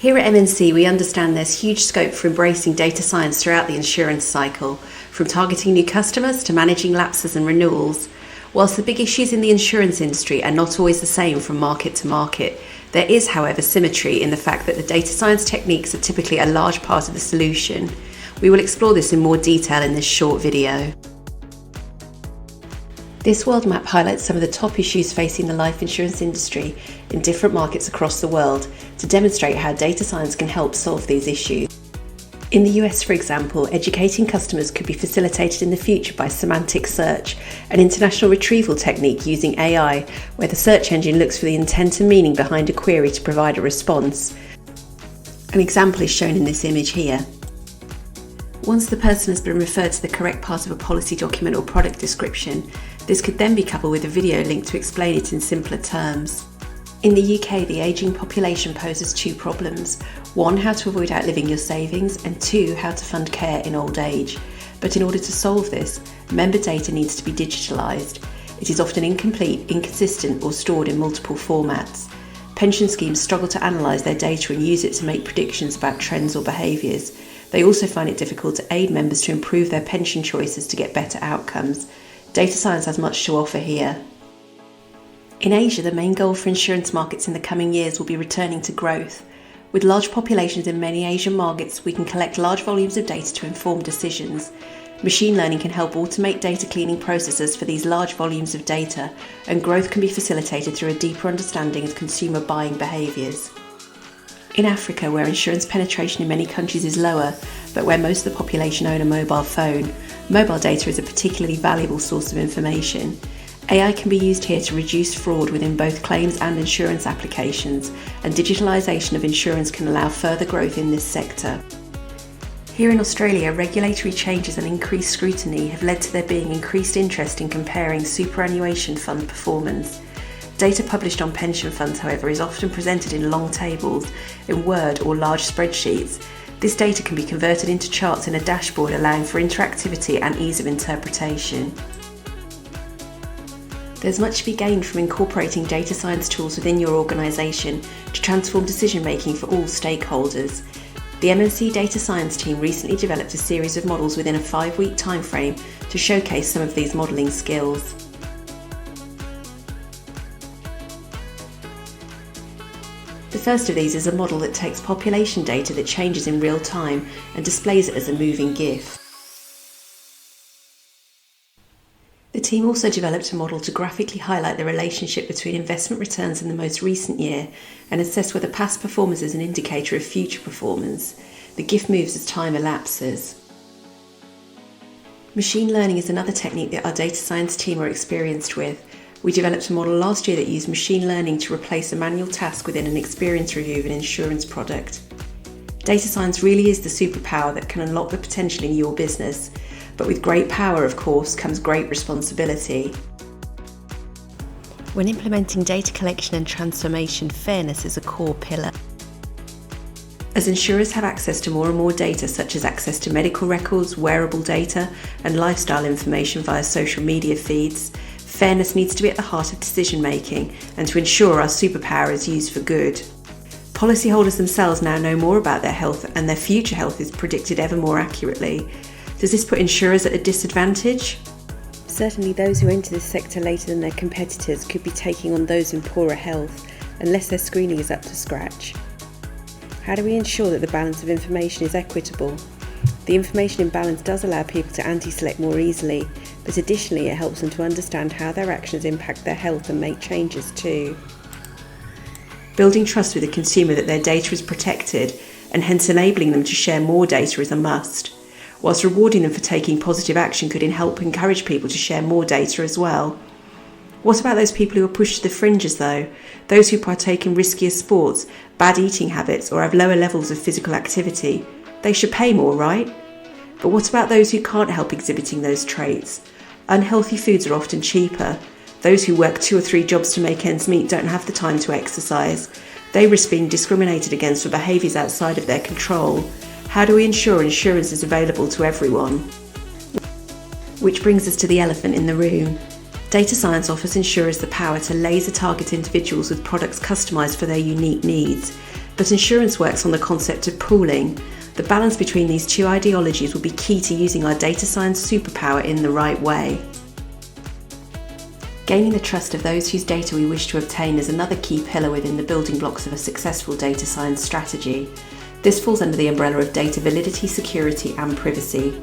Here at MNC, we understand there's huge scope for embracing data science throughout the insurance cycle, from targeting new customers to managing lapses and renewals. Whilst the big issues in the insurance industry are not always the same from market to market, there is, however, symmetry in the fact that the data science techniques are typically a large part of the solution. We will explore this in more detail in this short video. This world map highlights some of the top issues facing the life insurance industry in different markets across the world to demonstrate how data science can help solve these issues. In the US, for example, educating customers could be facilitated in the future by semantic search, an international retrieval technique using AI, where the search engine looks for the intent and meaning behind a query to provide a response. An example is shown in this image here. Once the person has been referred to the correct part of a policy document or product description, this could then be coupled with a video link to explain it in simpler terms. In the UK, the ageing population poses two problems. One, how to avoid outliving your savings, and two, how to fund care in old age. But in order to solve this, member data needs to be digitalised. It is often incomplete, inconsistent, or stored in multiple formats. Pension schemes struggle to analyse their data and use it to make predictions about trends or behaviours. They also find it difficult to aid members to improve their pension choices to get better outcomes. Data science has much to offer here. In Asia, the main goal for insurance markets in the coming years will be returning to growth. With large populations in many Asian markets, we can collect large volumes of data to inform decisions. Machine learning can help automate data cleaning processes for these large volumes of data, and growth can be facilitated through a deeper understanding of consumer buying behaviours. In Africa, where insurance penetration in many countries is lower, but where most of the population own a mobile phone, mobile data is a particularly valuable source of information. AI can be used here to reduce fraud within both claims and insurance applications, and digitalisation of insurance can allow further growth in this sector. Here in Australia, regulatory changes and increased scrutiny have led to there being increased interest in comparing superannuation fund performance. Data published on pension funds, however, is often presented in long tables, in Word or large spreadsheets. This data can be converted into charts in a dashboard, allowing for interactivity and ease of interpretation. There's much to be gained from incorporating data science tools within your organisation to transform decision-making for all stakeholders. The MNC data science team recently developed a series of models within a 5-week timeframe to showcase some of these modelling skills. The first of these is a model that takes population data that changes in real time and displays it as a moving GIF. The team also developed a model to graphically highlight the relationship between investment returns in the most recent year and assess whether past performance is an indicator of future performance. The GIF moves as time elapses. Machine learning is another technique that our data science team are experienced with. We developed a model last year that used machine learning to replace a manual task within an experience review of an insurance product. Data science really is the superpower that can unlock the potential in your business. But with great power, of course, comes great responsibility. When implementing data collection and transformation, fairness is a core pillar. As insurers have access to more and more data, such as access to medical records, wearable data, and lifestyle information via social media feeds, fairness needs to be at the heart of decision making and to ensure our superpower is used for good. Policyholders themselves now know more about their health, and their future health is predicted ever more accurately. Does this put insurers at a disadvantage? Certainly those who enter this sector later than their competitors could be taking on those in poorer health, unless their screening is up to scratch. How do we ensure that the balance of information is equitable? The information imbalance does allow people to anti-select more easily, but additionally it helps them to understand how their actions impact their health and make changes too. Building trust with the consumer that their data is protected, and hence enabling them to share more data, is a must. Whilst rewarding them for taking positive action could help encourage people to share more data as well. What about those people who are pushed to the fringes though? Those who partake in riskier sports, bad eating habits, or have lower levels of physical activity? They should pay more, right? But what about those who can't help exhibiting those traits? Unhealthy foods are often cheaper. Those who work 2 or 3 jobs to make ends meet don't have the time to exercise. They risk being discriminated against for behaviours outside of their control. How do we ensure insurance is available to everyone? Which brings us to the elephant in the room. Data science offers insurers the power to laser target individuals with products customised for their unique needs. But insurance works on the concept of pooling. The balance between these two ideologies will be key to using our data science superpower in the right way. Gaining the trust of those whose data we wish to obtain is another key pillar within the building blocks of a successful data science strategy. This falls under the umbrella of data validity, security, and privacy.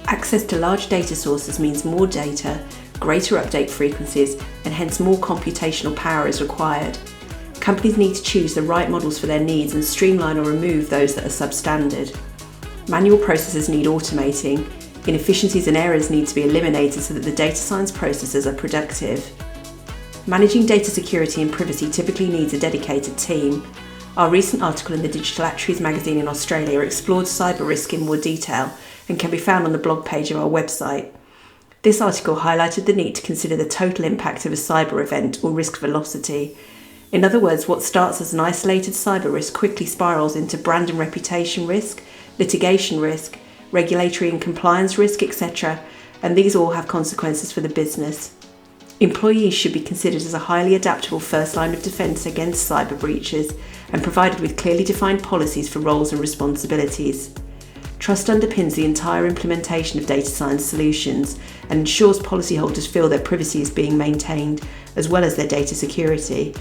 Access to large data sources means more data, greater update frequencies, and hence more computational power is required. Companies need to choose the right models for their needs and streamline or remove those that are substandard. Manual processes need automating, inefficiencies and errors need to be eliminated so that the data science processes are productive. Managing data security and privacy typically needs a dedicated team. Our recent article in the Digital Actuaries magazine in Australia explored cyber risk in more detail and can be found on the blog page of our website. This article highlighted the need to consider the total impact of a cyber event or risk velocity. In other words, what starts as an isolated cyber risk quickly spirals into brand and reputation risk, litigation risk, regulatory and compliance risk, etc., and these all have consequences for the business. Employees should be considered as a highly adaptable first line of defence against cyber breaches and provided with clearly defined policies for roles and responsibilities. Trust underpins the entire implementation of data science solutions and ensures policyholders feel their privacy is being maintained, as well as their data security.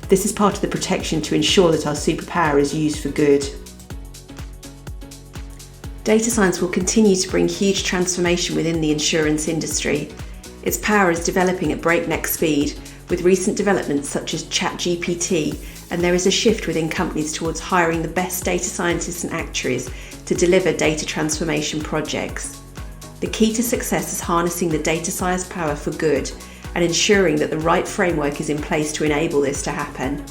This is part of the protection to ensure that our superpower is used for good. Data science will continue to bring huge transformation within the insurance industry. Its power is developing at breakneck speed, with recent developments such as ChatGPT, and there is a shift within companies towards hiring the best data scientists and actuaries to deliver data transformation projects. The key to success is harnessing the data science power for good and ensuring that the right framework is in place to enable this to happen.